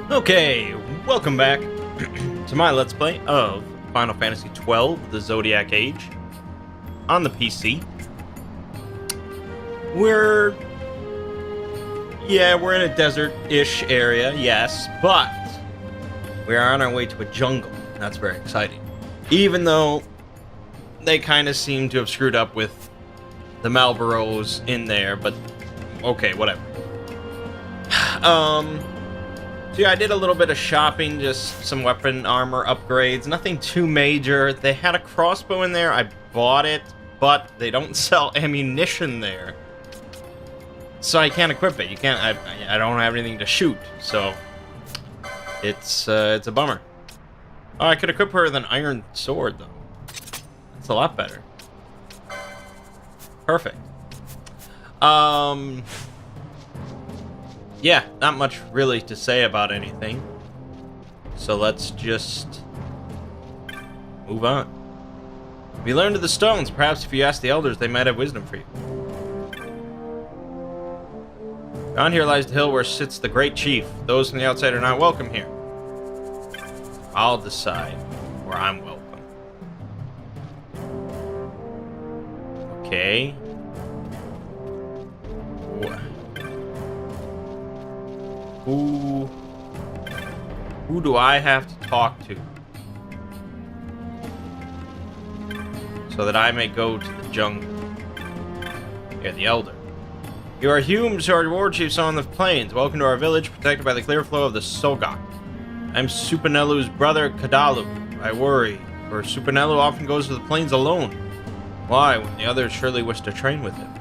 Okay, welcome back to my Let's Play of Final Fantasy XII, The Zodiac Age, on the PC. We're in a desert-ish area, yes, but we are on our way to a jungle. That's very exciting. Even though they kind of seem to have screwed up with the Malboros in there, but okay, whatever. So yeah, I did a little bit of shopping, just some weapon armor upgrades, nothing too major. They had a crossbow in there, I bought it, but they don't sell ammunition there. So I can't equip it. I don't have anything to shoot, so it's a bummer. Oh, I could equip her with an iron sword though. That's a lot better. Perfect. Yeah, not much really to say about anything. So let's just move on. We learned of the stones. Perhaps if you ask the elders, they might have wisdom for you. Beyond here lies the hill where sits the great chief. Those from the outside are not welcome here. I'll decide where I'm welcome. Okay. Who do I have to talk to so that I may go to the jungle? Yeah, the elder. You are Humes, our war chiefs on the plains. Welcome to our village, protected by the clear flow of the Sogok. I'm Supanelu's brother, Kadalu. I worry, for Supanelu often goes to the plains alone. Why, when the others surely wish to train with him?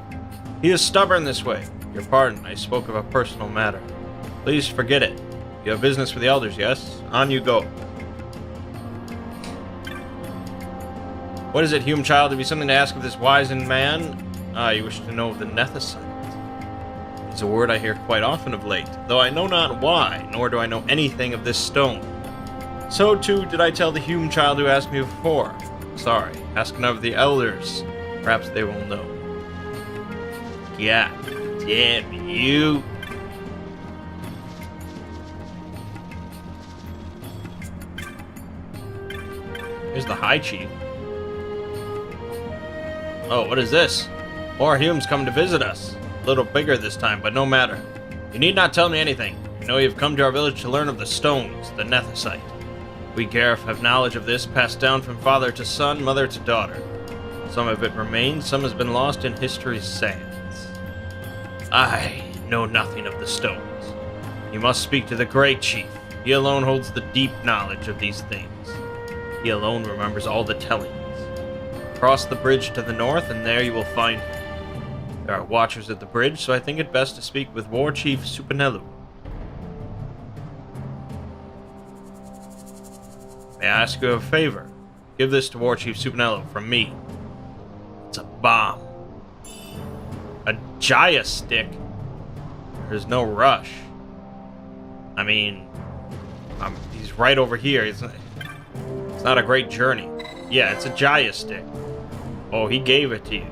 He is stubborn this way. Your pardon, I spoke of a personal matter. Please forget it. You have business with the elders, yes? On you go. What is it, Hume child? Have you something to ask of this wizened man? Ah, you wish to know of the Nethicite. It's a word I hear quite often of late, though I know not why, nor do I know anything of this stone. So too did I tell the Hume child who asked me before. Sorry, ask none of the elders. Perhaps they will know. Yeah, damn you. Here's the High Chief. Oh, what is this? More Humes come to visit us. A little bigger this time, but no matter. You need not tell me anything. I know you have come to our village to learn of the stones, the Nethicite. We Gareth have knowledge of this, passed down from father to son, mother to daughter. Some of it remains, some has been lost in history's sands. I know nothing of the stones. You must speak to the great chief. He alone holds the deep knowledge of these things. He alone remembers all the tellings. Cross the bridge to the north, and there you will find him. There are watchers at the bridge, so I think it best to speak with War Chief Supanelu. May I ask you a favor? Give this to War Chief Supanelu from me. It's a bomb. A Jaya stick. There's no rush. I mean, he's right over here. It's not a great journey. Yeah, it's a Jaya stick. Oh, he gave it to you.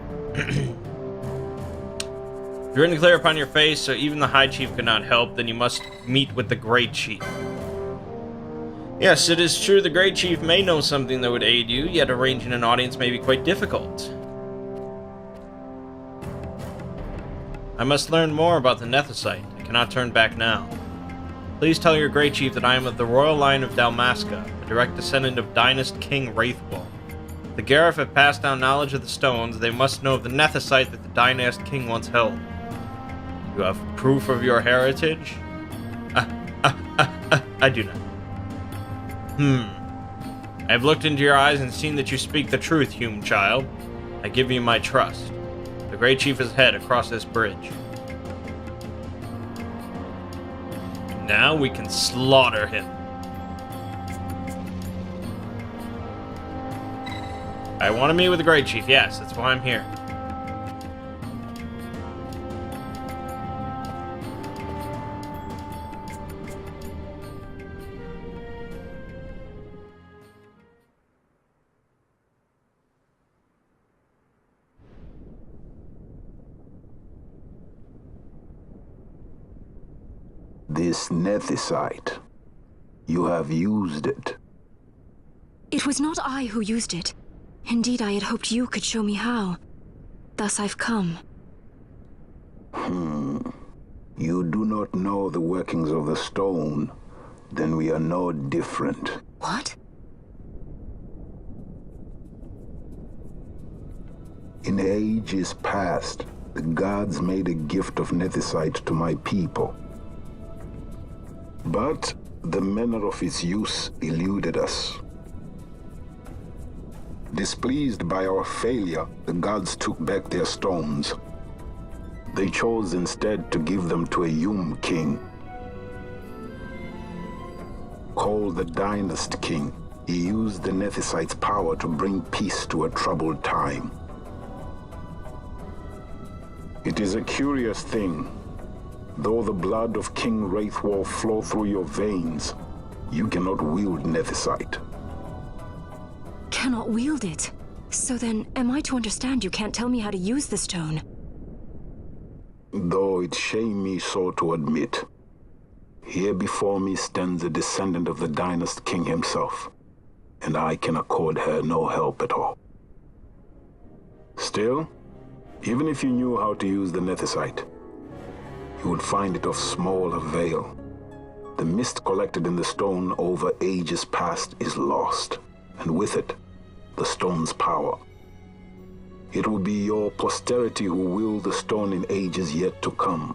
Grin clear upon your face, so even the High Chief could not help, then you must meet with the Great Chief. Yes, it is true the Great Chief may know something that would aid you, yet arranging an audience may be quite difficult. I must learn more about the Nethicite. I cannot turn back now. Please tell your Great Chief that I am of the royal line of Dalmasca, a direct descendant of Dynast King Wraithwall. The Gareth have passed down knowledge of the stones. They must know of the Nethicite that the Dynast King once held. You have proof of your heritage? I do not. I have looked into your eyes and seen that you speak the truth, Hume child. I give you my trust. The Great Chief is head across this bridge. Now we can slaughter him. I want to meet with the Great Chief, yes, that's why I'm here. This Nethicite. You have used it. It was not I who used it. Indeed, I had hoped you could show me how. Thus I've come. You do not know the workings of the stone, then we are no different. What? In ages past, the gods made a gift of nethicite to my people. But the manner of its use eluded us. Displeased by our failure, the gods took back their stones. They chose instead to give them to a Yum king. Called the Dynast King, he used the nethicite's power to bring peace to a troubled time. It is a curious thing. Though the blood of King Wraithwolf flow through your veins, you cannot wield nethicite. Cannot wield it? So then, am I to understand you can't tell me how to use the stone? Though it shame me so to admit, here before me stands a descendant of the Dynast King himself, and I can accord her no help at all. Still, even if you knew how to use the nethicite, you would find it of small avail. The mist collected in the stone over ages past is lost, and with it, the stone's power. It will be your posterity who will the stone in ages yet to come.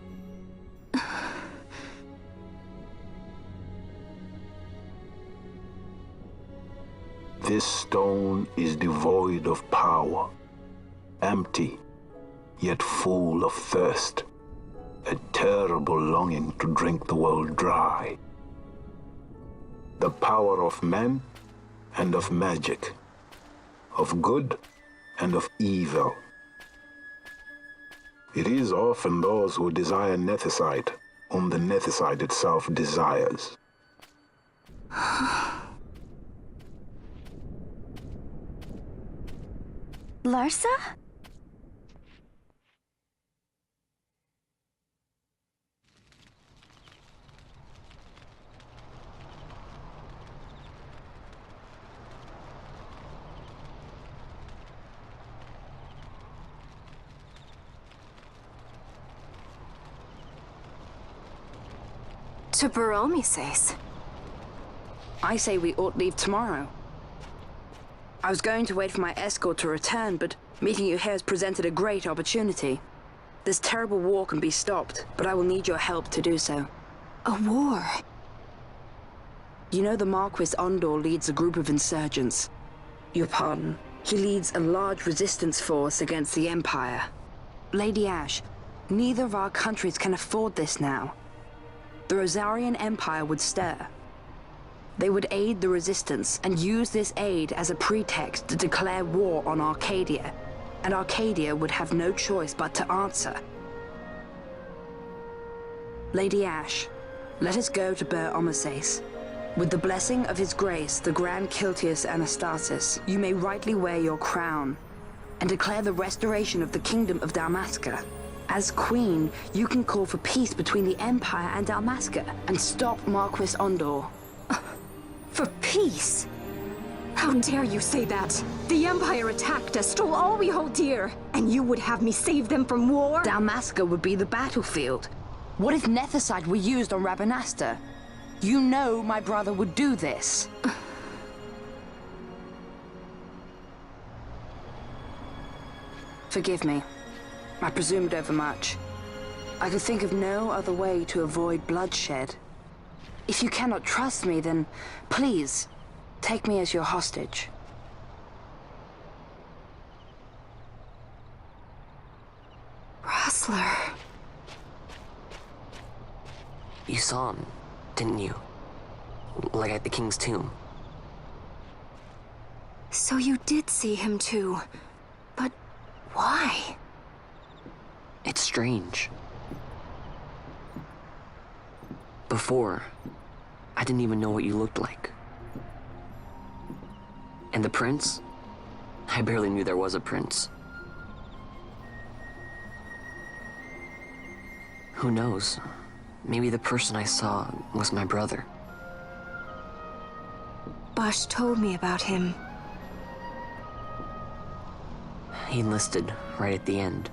This stone is devoid of power, empty, yet full of thirst, a terrible longing to drink the world dry. The power of man and of magic, of good and of evil. It is often those who desire nethicite whom the nethicite itself desires. Larsa? To Baromi says. I say we ought leave tomorrow. I was going to wait for my escort to return, but meeting you here has presented a great opportunity. This terrible war can be stopped, but I will need your help to do so. A war? You know the Marquis Ondor leads a group of insurgents. Your pardon. He leads a large resistance force against the Empire. Lady Ash, neither of our countries can afford this now. The Rosarian Empire would stir. They would aid the resistance and use this aid as a pretext to declare war on Arcadia, and Arcadia would have no choice but to answer. Lady Ash, let us go to Ber Omases. With the blessing of his grace, the Grand Kiltius Anastasis, you may rightly wear your crown and declare the restoration of the Kingdom of Dalmasca. As Queen, you can call for peace between the Empire and Dalmasca and stop Marquis Ondor. For peace? How dare you say that? The Empire attacked us, stole all we hold dear, and you would have me save them from war? Dalmasca would be the battlefield. What if nethicite were used on Rabanasta? You know my brother would do this. Forgive me. I presumed overmuch. I could think of no other way to avoid bloodshed. If you cannot trust me, then please, take me as your hostage. Rustler. You saw him, didn't you? Like at the King's tomb. So you did see him too. But why? It's strange. Before, I didn't even know what you looked like. And the prince? I barely knew there was a prince. Who knows? Maybe the person I saw was my brother. Bush told me about him. He enlisted right at the end.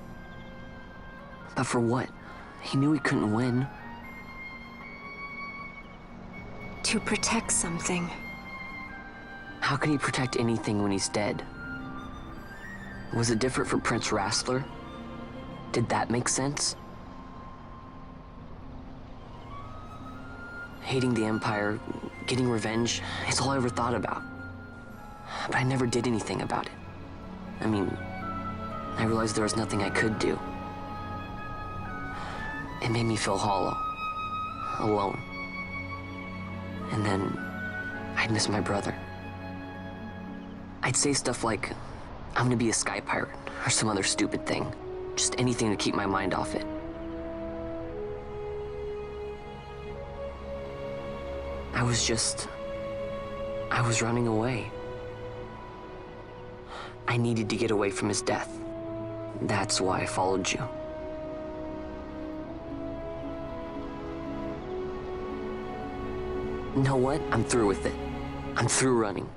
But for what? He knew he couldn't win. To protect something. How can he protect anything when he's dead? Was it different for Prince Rassler? Did that make sense? Hating the Empire, getting revenge, it's all I ever thought about. But I never did anything about it. I mean, I realized there was nothing I could do. It made me feel hollow, alone. And then I'd miss my brother. I'd say stuff like, I'm gonna be a sky pirate, or some other stupid thing. Just anything to keep my mind off it. I was running away. I needed to get away from his death. That's why I followed you. You know what? I'm through with it. I'm through running.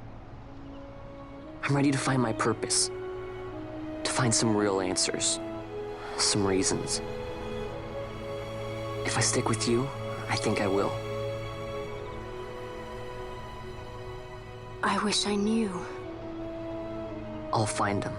I'm ready to find my purpose. To find some real answers. Some reasons. If I stick with you, I think I will. I wish I knew. I'll find them.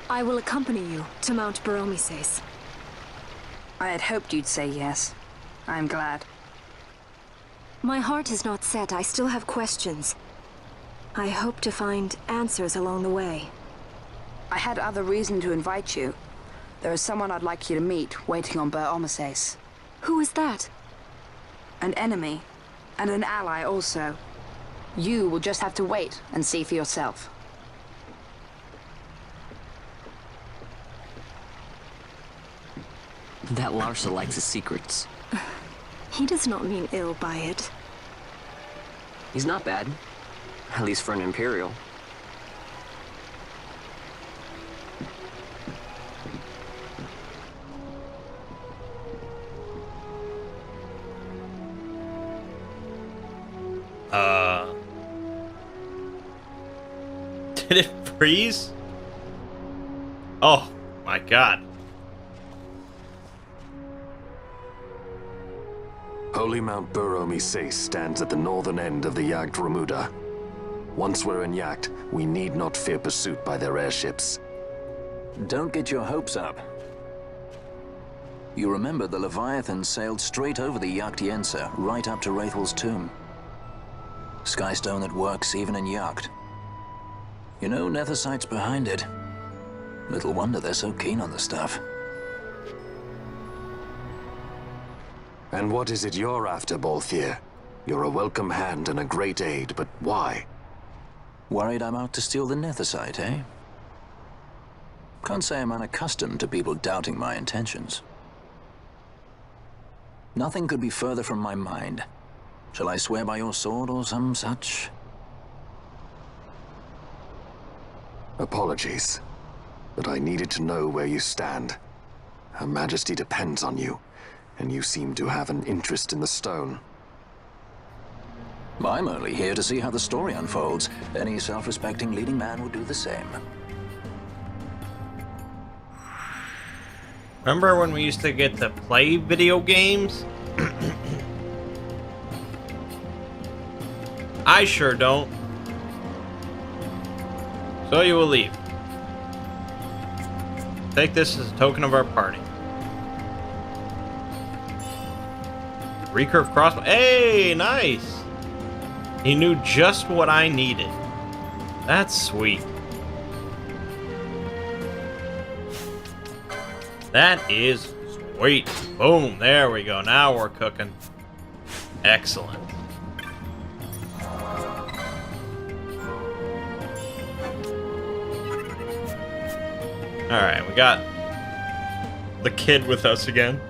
I will accompany you to Mount Baromises. I had hoped you'd say yes. I'm glad. My heart is not set. I still have questions. I hope to find answers along the way. I had other reason to invite you. There is someone I'd like you to meet, waiting on Baromises. Who is that? An enemy, and an ally also. You will just have to wait and see for yourself. That Larsa likes his secrets. He does not mean ill by it. He's not bad. At least for an Imperial. Did it freeze? Oh my god. Holy Mount Baromises stands at the northern end of the Yacht Remuda. Once we're in Yacht, we need not fear pursuit by their airships. Don't get your hopes up. You remember the Leviathan sailed straight over the Yacht right up to Wraithel's tomb. Skystone that works even in Yacht. You know, Nethersight's behind it. Little wonder they're so keen on the stuff. And what is it you're after, Balthier? You're a welcome hand and a great aid, but why? Worried I'm out to steal the Nethersight, eh? Can't say I'm unaccustomed to people doubting my intentions. Nothing could be further from my mind. Shall I swear by your sword or some such? Apologies, but I needed to know where you stand. Her Majesty depends on you, and you seem to have an interest in the stone. I'm only here to see how the story unfolds. Any self-respecting leading man would do the same. Remember when we used to get to play video games? I sure don't. So you will leave. Take this as a token of our party. Recurve crossbow. Hey, nice. He knew just what I needed. That's sweet. That is sweet. Boom, there we go. Now we're cooking. Excellent. Alright, we got the kid with us again.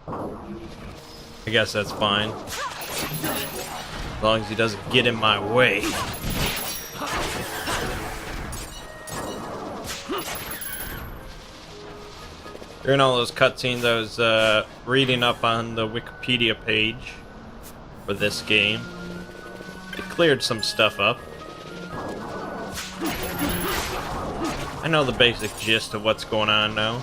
I guess that's fine. As long as he doesn't get in my way. During all those cutscenes, I was reading up on the Wikipedia page for this game. It cleared some stuff up. I know the basic gist of what's going on now.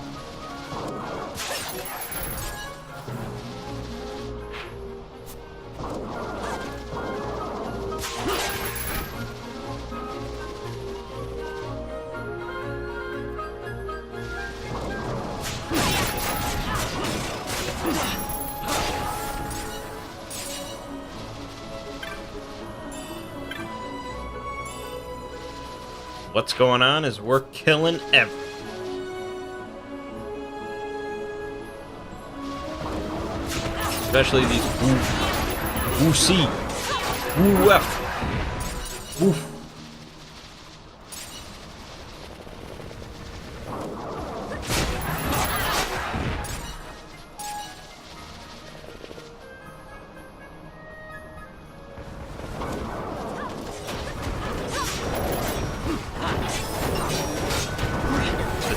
What's going on is we're killing everything. Especially these Woo-C. Woo-F. Woof.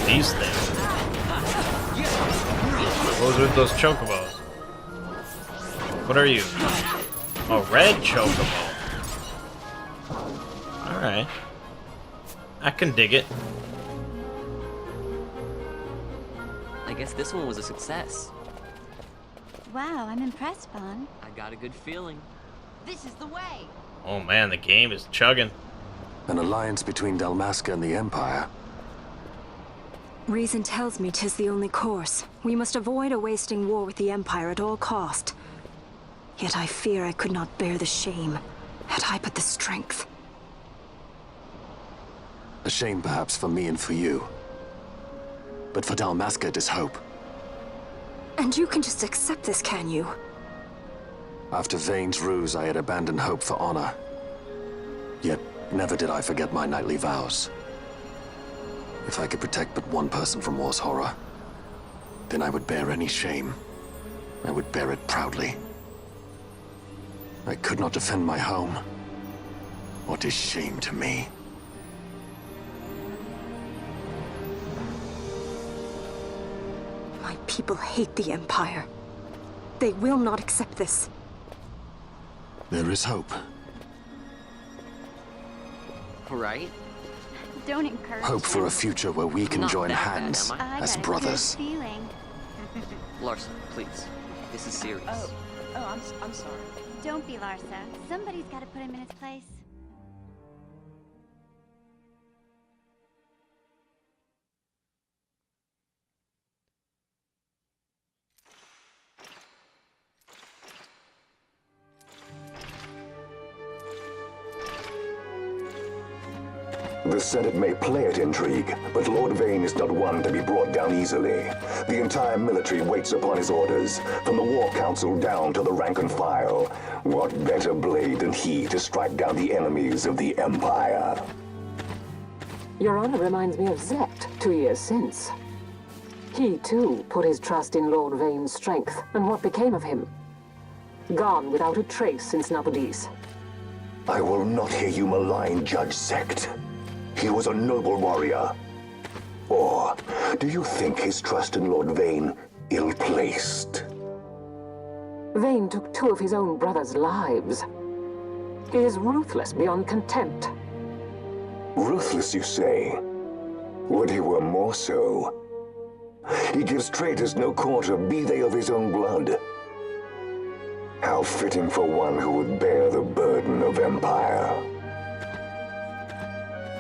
These things. What was with those chocobos? What are you? Oh, red chocobo. Alright. I can dig it. I guess this one was a success. Wow, I'm impressed, Vaughn. I got a good feeling. This is the way. Oh man, the game is chugging. An alliance between Dalmasca and the Empire. Reason tells me 'tis the only course. We must avoid a wasting war with the Empire at all cost. Yet I fear I could not bear the shame, had I but the strength. A shame perhaps for me and for you. But for Dalmasca it is hope. And you can just accept this, can you? After Vane's ruse, I had abandoned hope for honor. Yet never did I forget my knightly vows. If I could protect but one person from war's horror, then I would bear any shame. I would bear it proudly. I could not defend my home. What is shame to me? My people hate the Empire. They will not accept this. There is hope. Right? Don't encourage Hope for a them. future where we can Not join that bad, hands am I? as got a brothers. good feeling. Larsa, please. This is serious. I'm sorry. Don't be Larsa. Somebody's got to put him in his place. The Senate may play at intrigue, but Lord Vane is not one to be brought down easily. The entire military waits upon his orders, from the War Council down to the rank and file. What better blade than he to strike down the enemies of the Empire? Your honor reminds me of Zect 2 years since. He, too, put his trust in Lord Vane's strength, and what became of him? Gone without a trace since Nabudis. I will not hear you malign Judge Zect. He was a noble warrior. Or do you think his trust in Lord Vane ill-placed? Vane took 2 of his own brothers' lives. He is ruthless beyond contempt. Ruthless, you say? Would he were more so. He gives traitors no quarter, be they of his own blood. How fitting for one who would bear the burden of empire.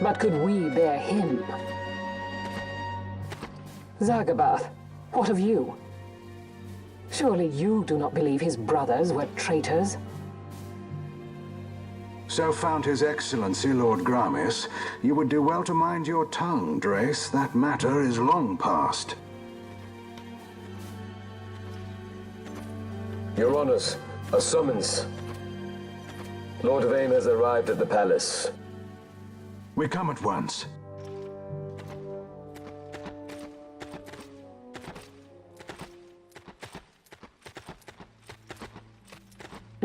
But could we bear him? Zagabath, what of you? Surely you do not believe his brothers were traitors? So found His Excellency Lord Gramis, you would do well to mind your tongue, Drace. That matter is long past. Your Honors, a summons. Lord Vane has arrived at the palace. We come at once.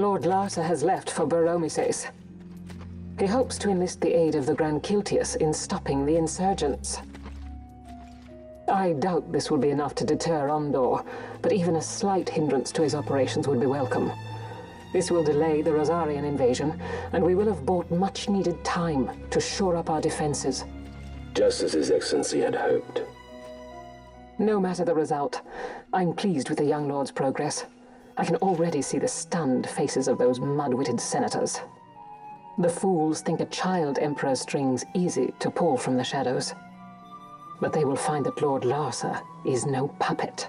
Lord Larsa has left for Baromises. He hopes to enlist the aid of the Grand Kiltius in stopping the insurgents. I doubt this will be enough to deter Ondor, but even a slight hindrance to his operations would be welcome. This will delay the Rosarian invasion, and we will have bought much-needed time to shore up our defenses. Just as His Excellency had hoped. No matter the result, I'm pleased with the young lord's progress. I can already see the stunned faces of those mud-witted senators. The fools think a child emperor's strings easy to pull from the shadows. But they will find that Lord Larsa is no puppet.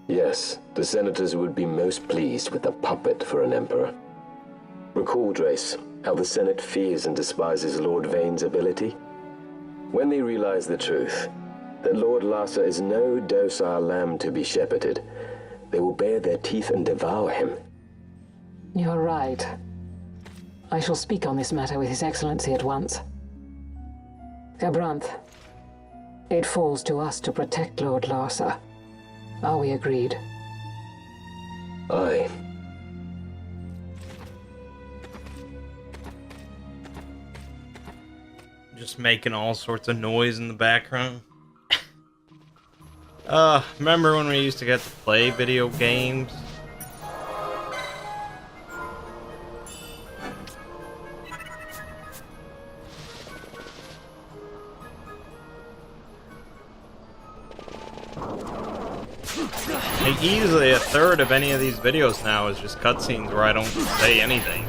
Yes, the senators would be most pleased with a puppet for an emperor. Recall, Drace, how the Senate fears and despises Lord Vane's ability. When they realize the truth, that Lord Larsa is no docile lamb to be shepherded, they will bare their teeth and devour him. You're right. I shall speak on this matter with His Excellency at once. Gabranth, it falls to us to protect Lord Larsa. Are we agreed? Aye. Just making all sorts of noise in the background. Remember when we used to get to play video games? Like, easily a third of any of these videos now is just cutscenes where I don't say anything.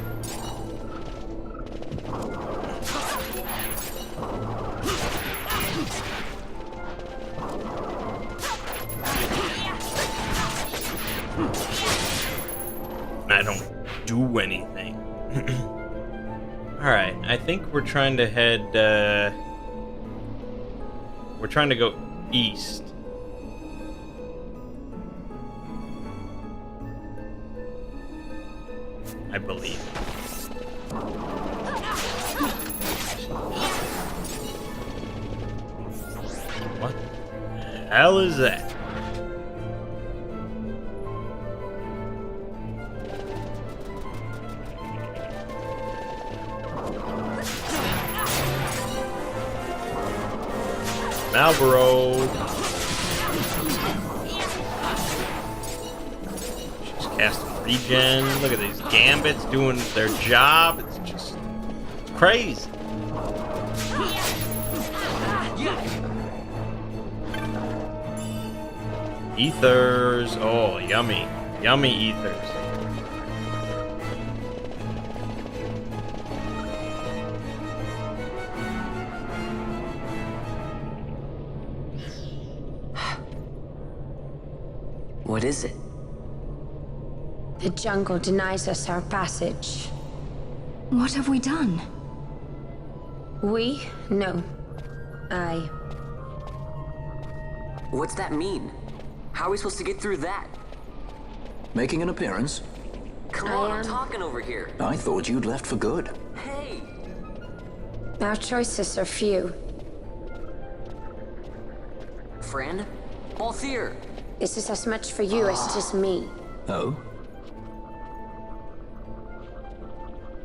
I don't do anything. Alright, I think we're trying to head, we're trying to go east. I believe. What the hell is that? Malboro. She's casting regen. Look at these gambits doing their job. It's just crazy. Ethers. Oh, yummy. Yummy ethers. What is it? The jungle denies us our passage. What have we done? We? No. I. What's that mean? How are we supposed to get through that? Making an appearance? Come on, I'm talking over here. I thought you'd left for good. Hey! Our choices are few. Friend? Balthier! This is as much for you as it is me. Oh?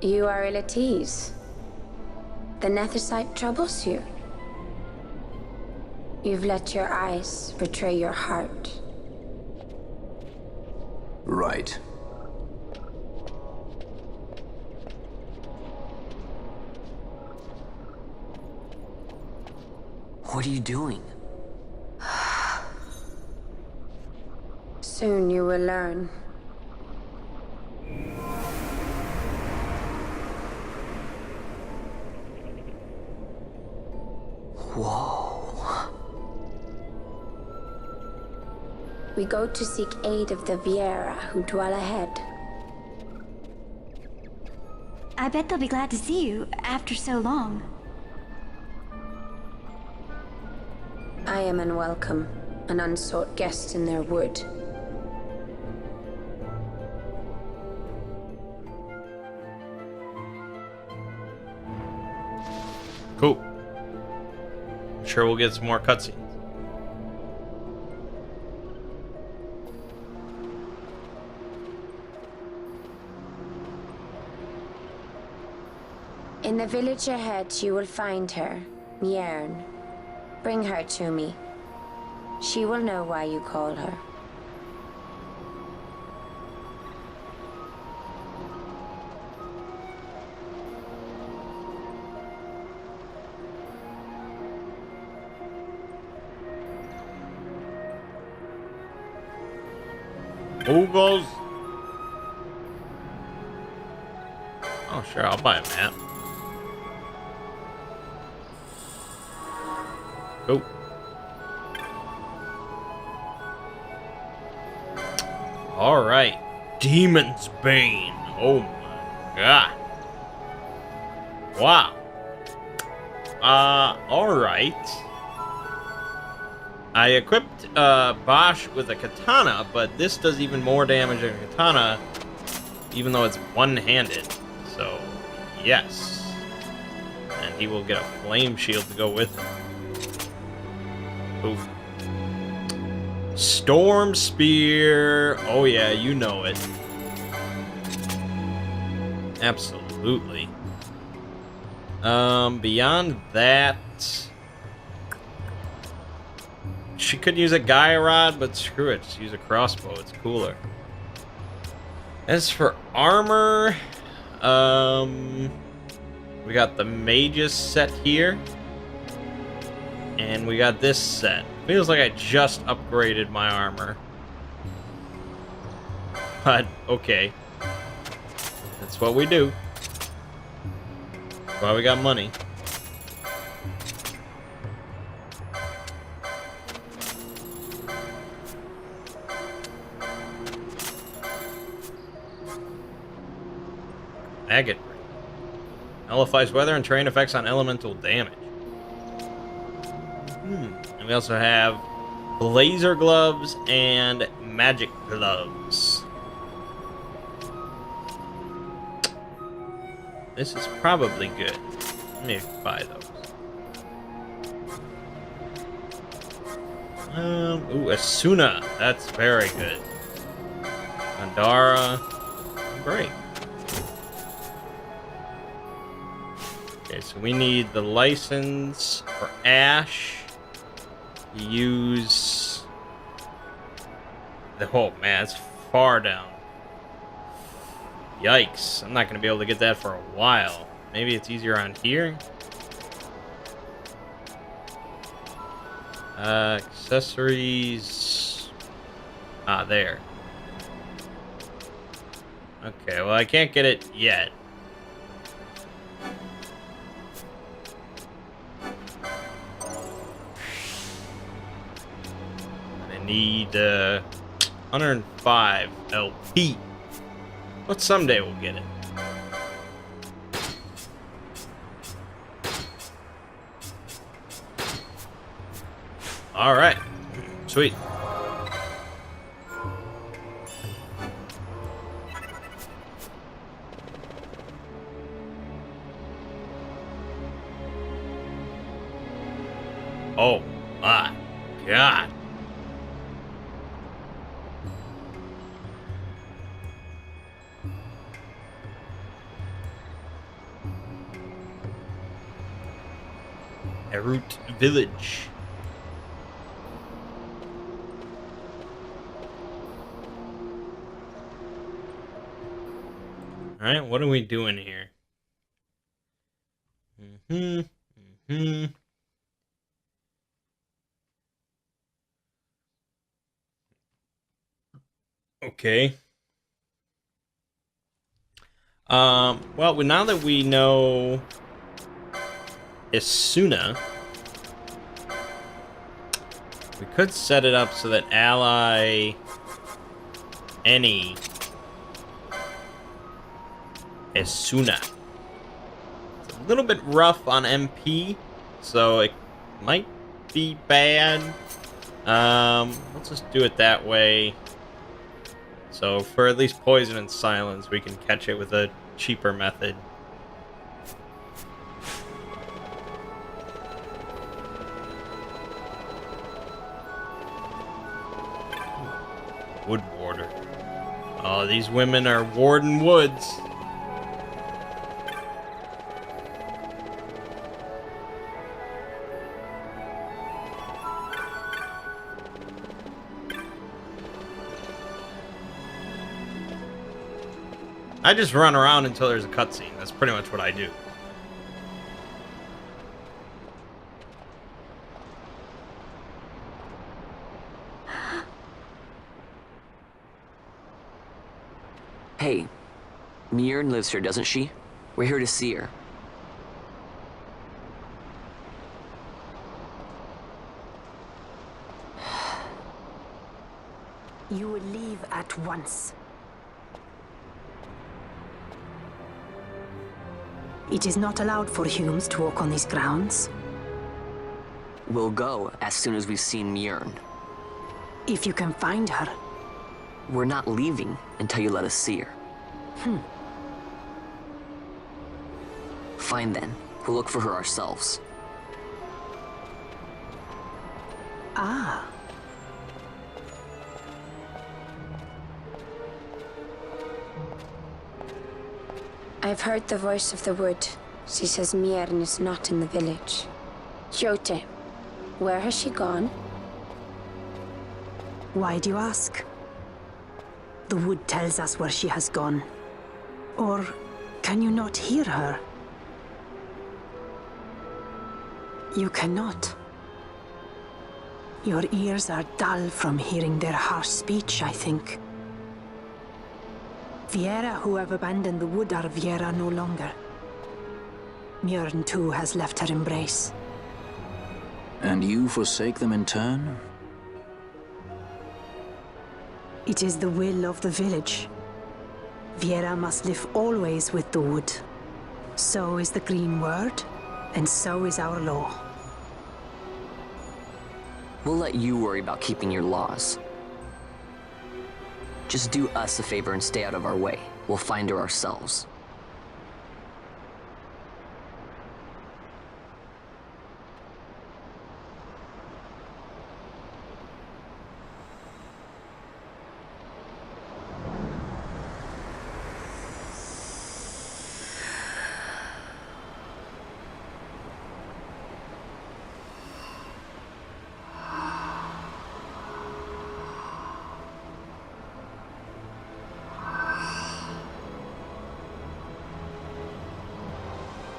You are ill at ease. The Nethicite troubles you. You've let your eyes betray your heart. Right. What are you doing? Soon you will learn. Whoa. We go to seek aid of the Viera who dwell ahead. I bet they'll be glad to see you after so long. I am unwelcome, an unsought guest in their wood. Cool. I'm sure we'll get some more cutscenes. In the village ahead, you will find her, Mjern. Bring her to me. She will know why you call her. Moogles. Oh, sure, I'll buy a map. Go. All right, Demon's Bane. Oh my god. Wow. All right. I equipped Bosch with a katana, but this does even more damage than a katana, even though it's one-handed. So, yes. And he will get a flame shield to go with it. Oof. Storm Spear. Oh yeah, you know it. Absolutely. Beyond that, she could use a Gaia Rod, but screw it, just use a crossbow, it's cooler. As for armor, we got the Mage's set here. And we got this set. Feels like I just upgraded my armor. But, okay. That's what we do. That's why we got money. Agate. Nullifies weather and terrain effects on elemental damage. And we also have laser gloves and magic gloves. This is probably good. Let me buy those. Ooh, Asuna. That's very good. Andara. Great. Okay, so we need the license for Ash. Use the oh man, it's far down. Yikes, I'm not gonna be able to get that for a while. Maybe it's easier on here. Accessories. Ah, there. Okay, well I can't get it yet. Need 105 LP. But someday we'll get it. All right, sweet. Oh my god. Root Village. All right, what are we doing here? Okay. Well, now that we know Asuna, we could set it up so that ally any Asuna. It's a little bit rough on MP, so it might be bad. Let's just do it that way. So for at least poison and silence, we can catch it with a cheaper method. Wood warder. Oh, these women are warding woods. I just run around until there's a cutscene. That's pretty much what I do. Hey, Mjern lives here, doesn't she? We're here to see her. You will leave at once. It is not allowed for Humes to walk on these grounds. We'll go as soon as we've seen Mjern. If you can find her. We're not leaving until you let us see her. Fine then. We'll look for her ourselves. Ah. I've heard the voice of the wood. She says Mjern is not in the village. Jote, where has she gone? Why do you ask? The wood tells us where she has gone. Or can you not hear her? You cannot. Your ears are dull from hearing their harsh speech, I think. Viera who have abandoned the wood are Viera no longer. Mjern too has left her embrace. And you forsake them in turn? It is the will of the village. Viera must live always with the wood. So is the green word, and so is our law. We'll let you worry about keeping your laws. Just do us a favor and stay out of our way. We'll find her ourselves.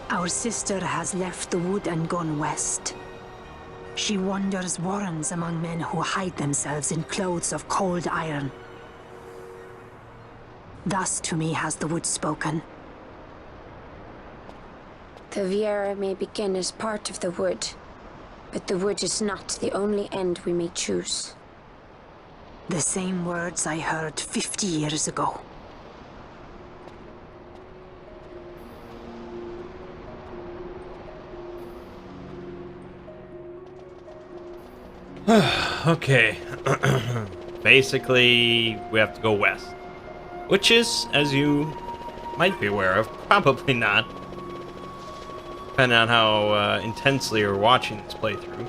Our sister has left the wood and gone west. She wanders warrens among men who hide themselves in clothes of cold iron. Thus to me has the wood spoken. The Viera may begin as part of the wood, but the wood is not the only end we may choose. The same words I heard 50 years ago. Okay. Basically, we have to go west. Which is, as you might be aware of, probably not. Depending on how intensely you're watching this playthrough.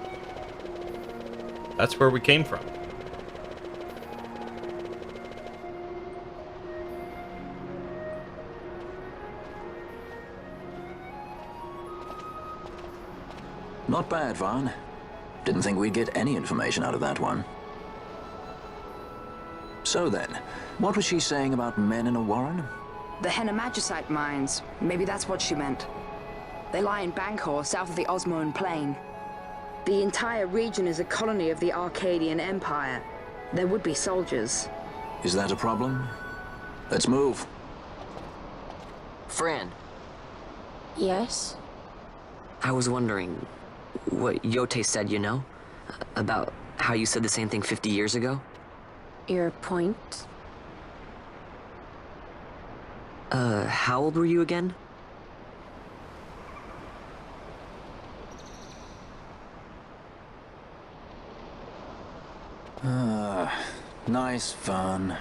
That's where we came from. Not bad, Vaughn. Didn't think we'd get any information out of that one. So then, what was she saying about men in a warren? The Henna-Magicite mines. Maybe that's what she meant. They lie in Bangkor, south of the Osmoan Plain. The entire region is a colony of the Arcadian Empire. There would be soldiers. Is that a problem? Let's move. Fran. Yes? I was wondering what Yote said, you know? About how you said the same thing 50 years ago? Your point? How old were you again? Nice fun.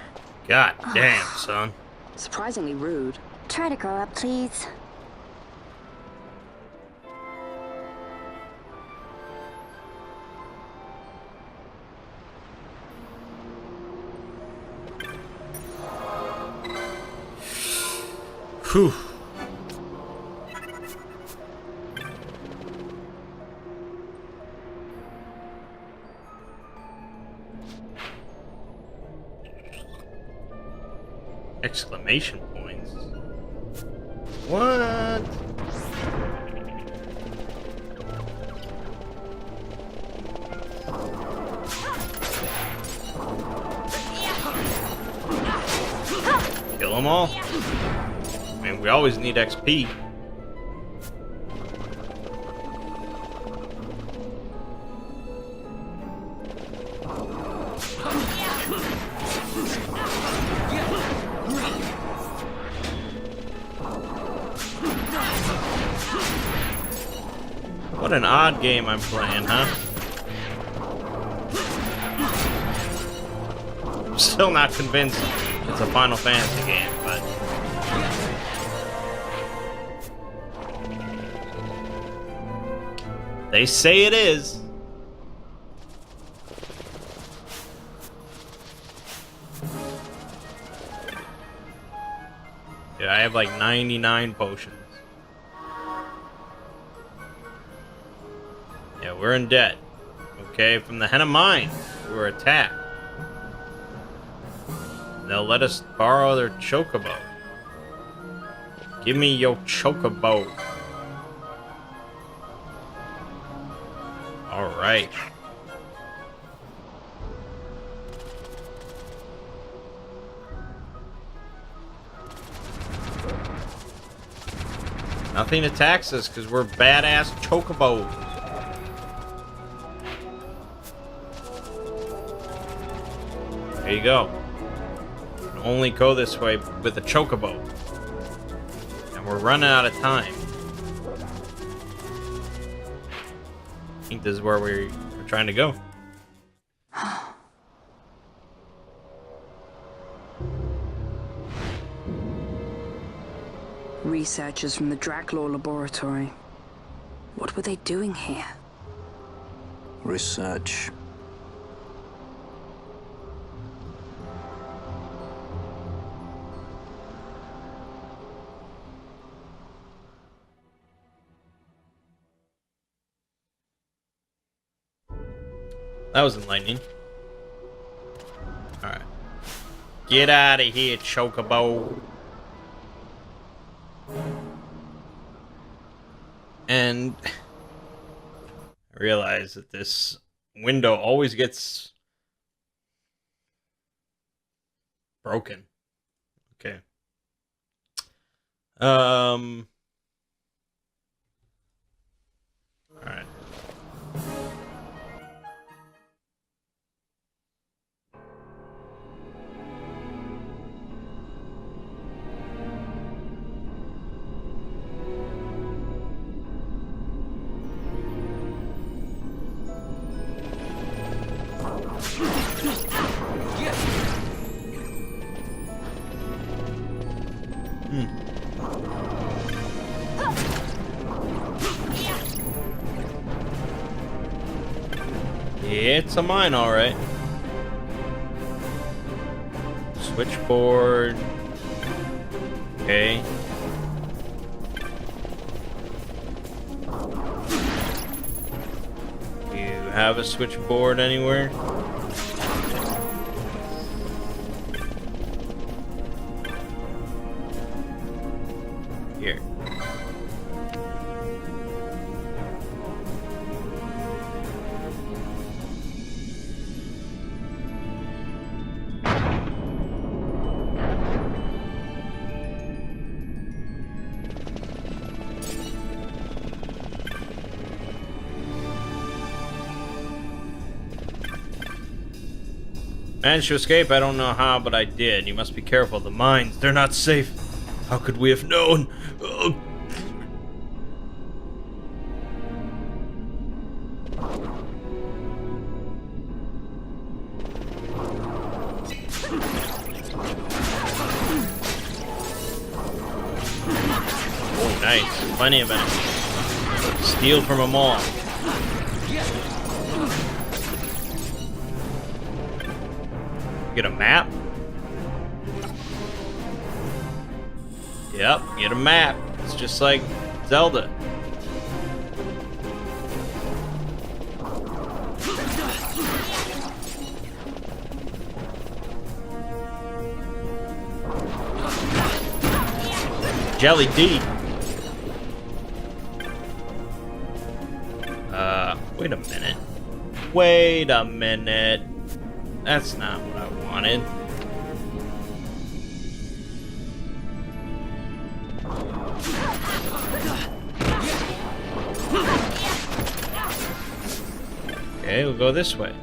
God damn, son. Surprisingly rude. Try to grow up, please. Whew. Exclamation points. What? Kill them all? I mean, we always need XP. What an odd game I'm playing, huh? I'm still not convinced it's a Final Fantasy game, but... they say it is. Yeah, I have like 99 potions. Yeah, we're in debt. Okay, from the Hen of Mine, we were attacked. They'll let us borrow their chocobo. Give me your chocobo. Alright. Nothing attacks us because we're badass chocobos. There you go. You can only go this way with a chocobo. And we're running out of time. I think this is where we're trying to go. Researchers from the Draclaw laboratory. What were they doing here? Research. That was enlightening. Alright. Get out of here, chocobo. And I realize that this window always gets broken. Okay. All right. It's a mine, all right. Switchboard. Okay. Do you have a switchboard anywhere? Here. Managed to escape, I don't know how, but I did. You must be careful. The mines, they're not safe. How could we have known? Oh. Oh, nice. Plenty of it. Steal from them all. Get a map? Yep, get a map. It's just like Zelda. Jelly D. Wait a minute. Wait a minute. That's not what I wanted. Okay, we'll go this way.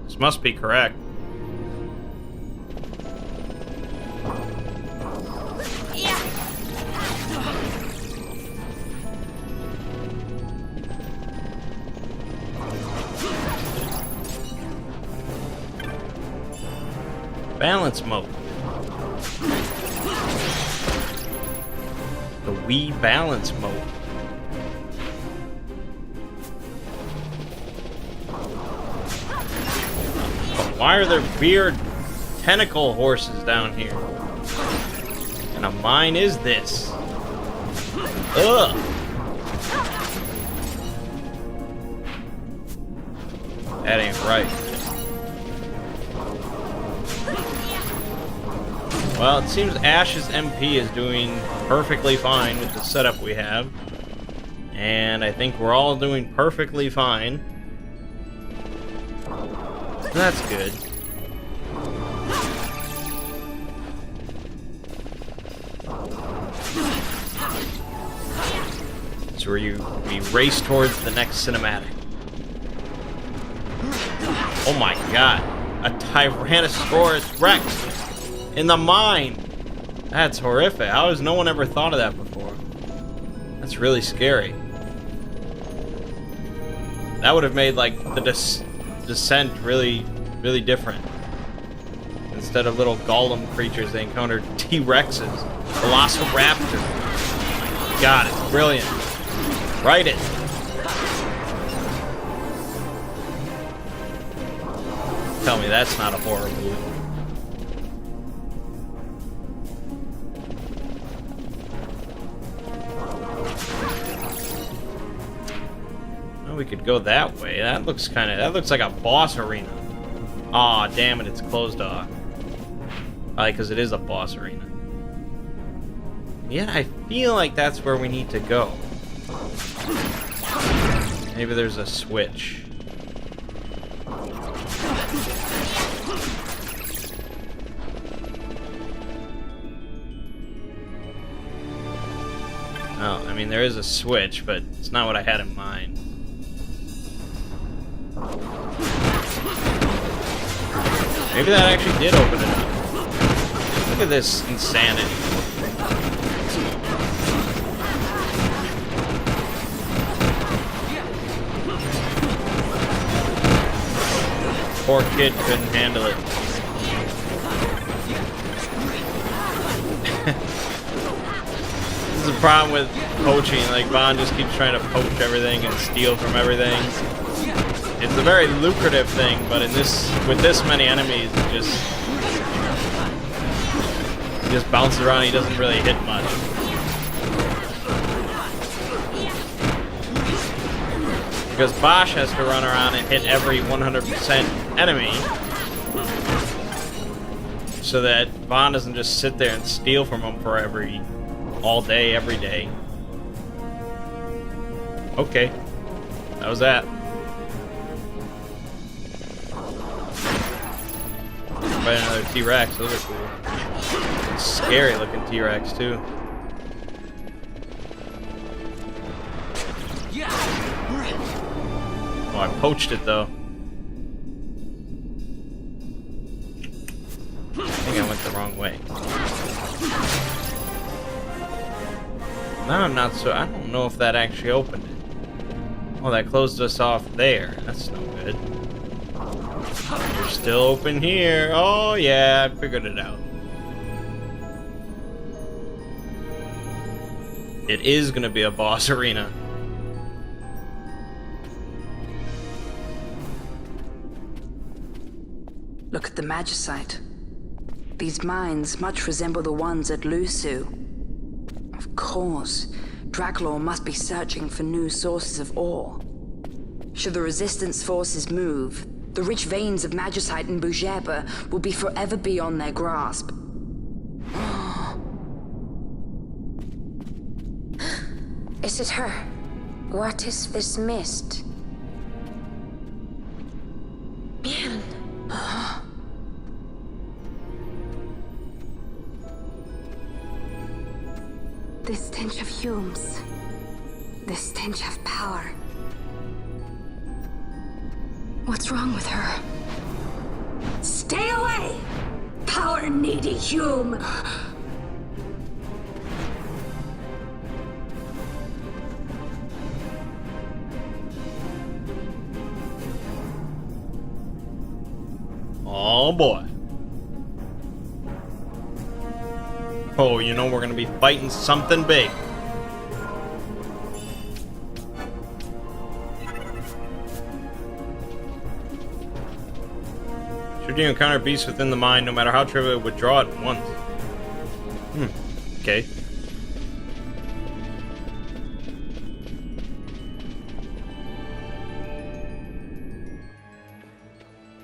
This must be correct. Balance mode. The Wii balance mode. Why are there weird tentacle horses down here? And kind of mine is this? Ugh! That ain't right. Well, it seems Ash's MP is doing perfectly fine with the setup we have. And I think we're all doing perfectly fine. So that's good. It's where we race towards the next cinematic. Oh my god. A Tyrannosaurus Rex in the mine. That's horrific. How has no one ever thought of that before? That's really scary. That would have made like the descent really different. Instead of little golem creatures, they encountered T-Rexes, Velociraptors. God, it's brilliant. Write it. Tell me that's not a horror movie. Well, we could go that way. That looks like a boss arena. Aw, damn it, it's closed off. Probably because it is a boss arena. Yet I feel like that's where we need to go. Maybe there's a switch. Oh, I mean, there is a switch, but it's not what I had in mind. Maybe that actually did open it up. Look at this insanity. Poor kid couldn't handle it. This is the problem with poaching. Like, Vaughn just keeps trying to poach everything and steal from everything. It's a very lucrative thing, but with this many enemies, he just bounces around. He doesn't really hit much. Because Bosch has to run around and hit every 100% enemy, so that Vaughn doesn't just sit there and steal from him for all day, every day. Okay, that was that. Fight another T-Rex, those are cool. Scary looking T-Rex too. Oh, I poached it though. I think I went the wrong way. Now I'm not so. I don't know if that actually opened it. Oh, that closed us off there. That's no good. You're still open here. Oh yeah, I figured it out. It is gonna be a boss arena. Look at the Magicite. These mines much resemble the ones at Lusu. Of cause, Draklor must be searching for new sources of ore. Should the Resistance forces move, the rich veins of Magicite and Bujeba will be forever beyond their grasp. Is it her? What is this mist? Man. This stench of fumes. This stench of power. What's wrong with her? Stay away! Power-needy Hume! Oh boy. Oh, you know we're gonna be fighting something big. Should you encounter beasts within the mine, no matter how trivial, withdraw it once. Okay.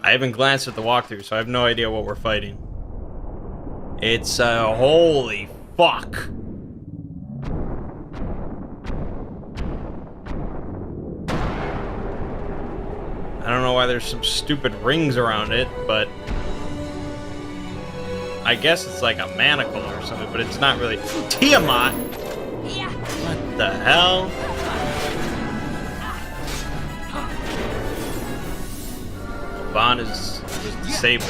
I haven't glanced at the walkthrough, so I have no idea what we're fighting. It's holy fuck. I don't know why there's some stupid rings around it, but I guess it's like a manacle or something, but it's not really. Tiamat? What the hell? Vaughn is disabled.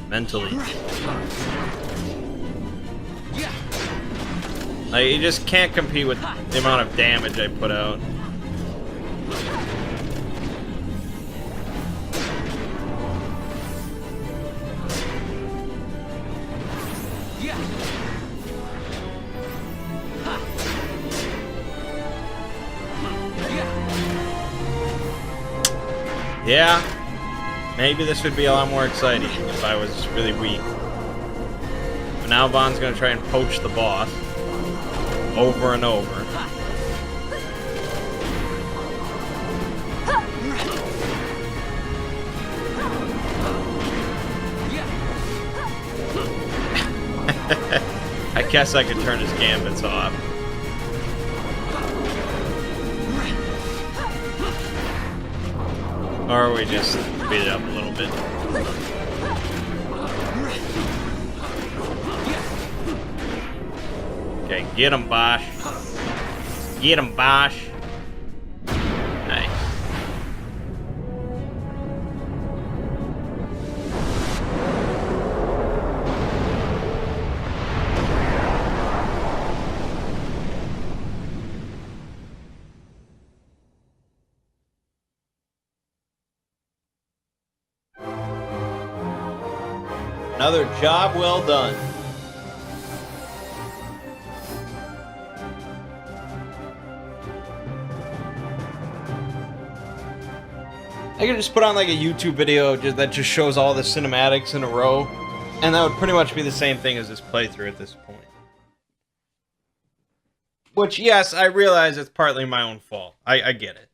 Mentally. Like, you just can't compete with the amount of damage I put out. Yeah, maybe this would be a lot more exciting if I was really weak. But now Vaughn's gonna try and poach the boss over and over. I guess I could turn his gambits off. Or we just beat it up a little bit. Okay, get him, Bosch. Get him, Bosch. Nice. Another job well done. I could just put on like a YouTube video that just shows all the cinematics in a row, and that would pretty much be the same thing as this playthrough at this point. Which, yes, I realize it's partly my own fault. I get it.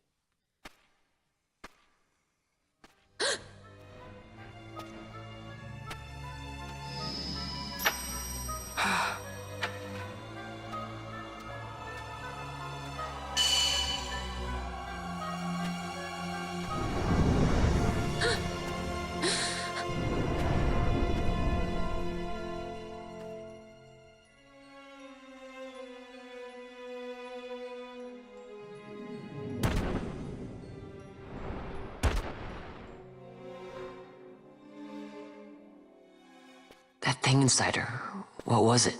That thing inside her, what was it?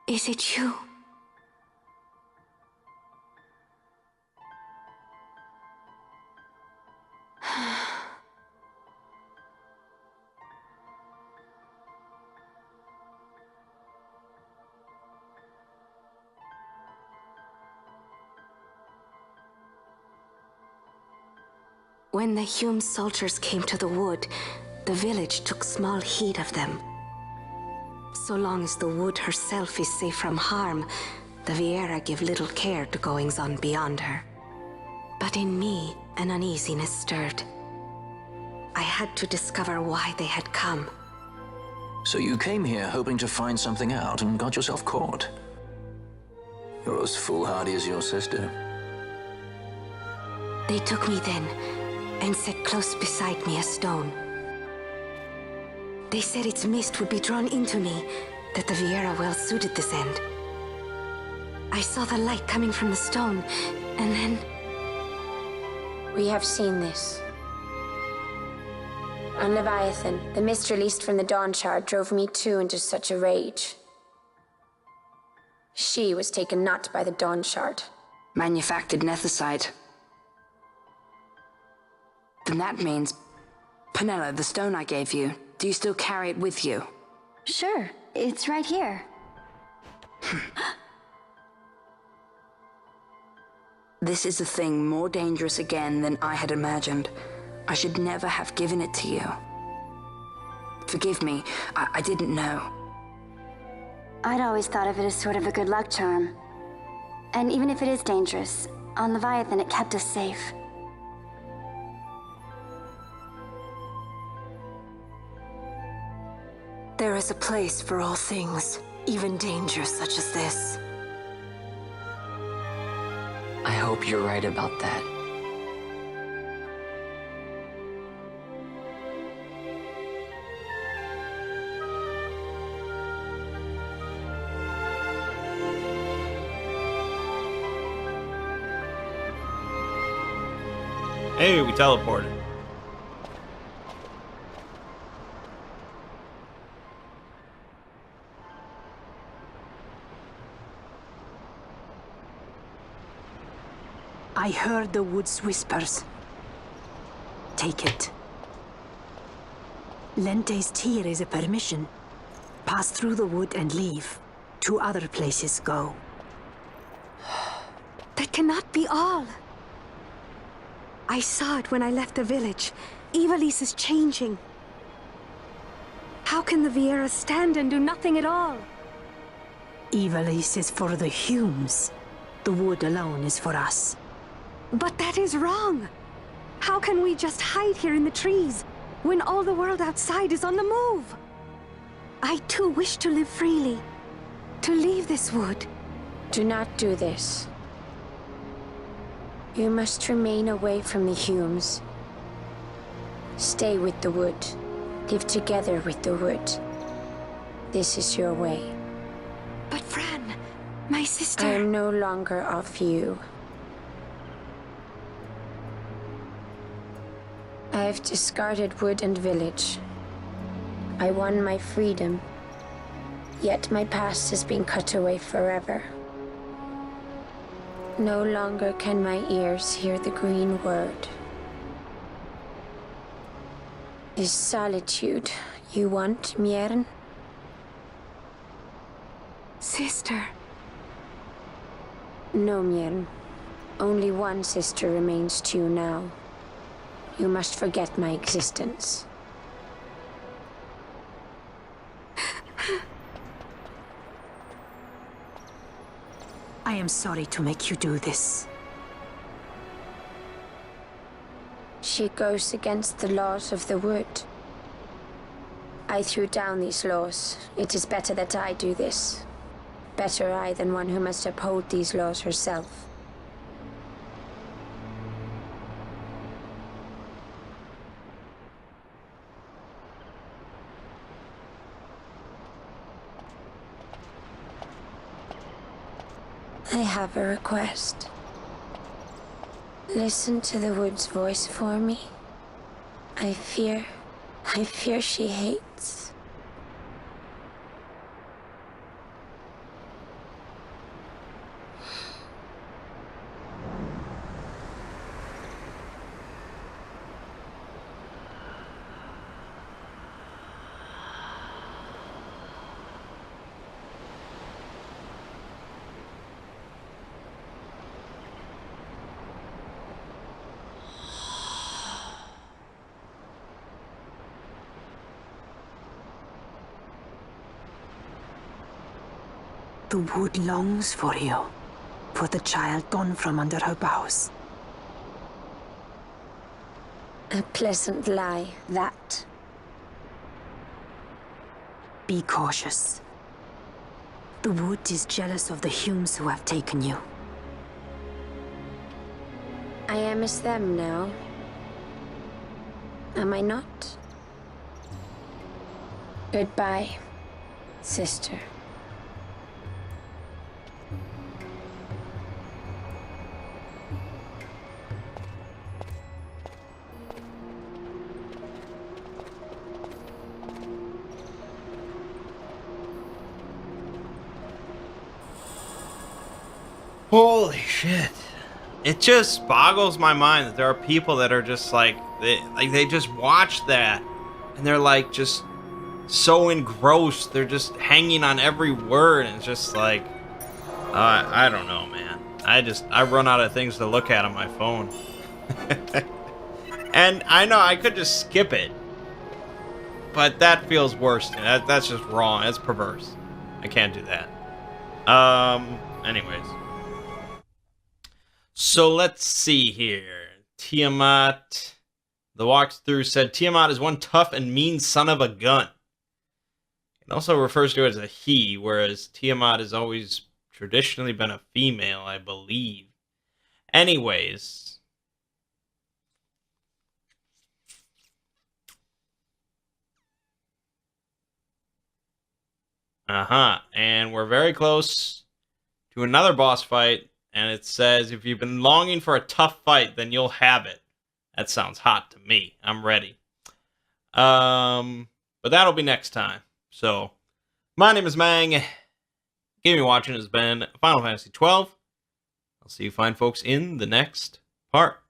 Is it you? When the Hume soldiers came to the wood, the village took small heed of them. So long as the wood herself is safe from harm, the Viera give little care to goings-on beyond her. But in me, an uneasiness stirred. I had to discover why they had come. So you came here hoping to find something out and got yourself caught. You're as foolhardy as your sister. They took me then and set close beside me a stone. They said its mist would be drawn into me, that the Viera well suited this end. I saw the light coming from the stone, and then... We have seen this. On Leviathan, the mist released from the Dawn Shard drove me too into such a rage. She was taken not by the Dawn Shard. Manufactured nethicite. Then that means... Penella, the stone I gave you, do you still carry it with you? Sure, it's right here. This is a thing more dangerous again than I had imagined. I should never have given it to you. Forgive me, I didn't know. I'd always thought of it as sort of a good luck charm. And even if it is dangerous, on Leviathan it kept us safe. There is a place for all things, even danger such as this. I hope you're right about that. Hey, we teleported. I heard the wood's whispers. Take it. Lente's tear is a permission. Pass through the wood and leave. To other places go. That cannot be all. I saw it when I left the village. Ivalice is changing. How can the Viera stand and do nothing at all? Ivalice is for the Humes. The wood alone is for us. But that is wrong. How can we just hide here in the trees when all the world outside is on the move? I too wish to live freely, to leave this wood. Do not do this. You must remain away from the Humes. Stay with the wood. Live together with the wood. This is your way. But Fran, my sister... I am no longer of you. I have discarded wood and village. I won my freedom, yet my past has been cut away forever. No longer can my ears hear the green word. Is solitude you want, Miern? Sister. No, Miern. Only one sister remains to you now. You must forget my existence. I am sorry to make you do this. She goes against the laws of the wood. I threw down these laws. It is better that I do this. Better I than one who must uphold these laws herself. I have a request. Listen to the wood's voice for me. I fear she hates. The wood longs for you, for the child gone from under her boughs. A pleasant lie, that. Be cautious. The wood is jealous of the Humes who have taken you. I am as them now. Am I not? Goodbye, sister. Holy shit. It just boggles my mind that there are people that are just like they just watch that and they're like just so engrossed. They're just hanging on every word, and it's just like I don't know, man. I run out of things to look at on my phone. And I know I could just skip it, but that feels worse. That's just wrong. That's perverse. I can't do that. Anyways. So let's see here. Tiamat. The walkthrough said Tiamat is one tough and mean son of a gun. It also refers to it as a he, whereas Tiamat has always traditionally been a female, I believe. Anyways. And we're very close to another boss fight. And it says, if you've been longing for a tough fight, then you'll have it. That sounds hot to me. I'm ready. But that'll be next time. So, my name is Mangg. Gaming Watching has been Final Fantasy XII. I'll see you fine folks in the next part.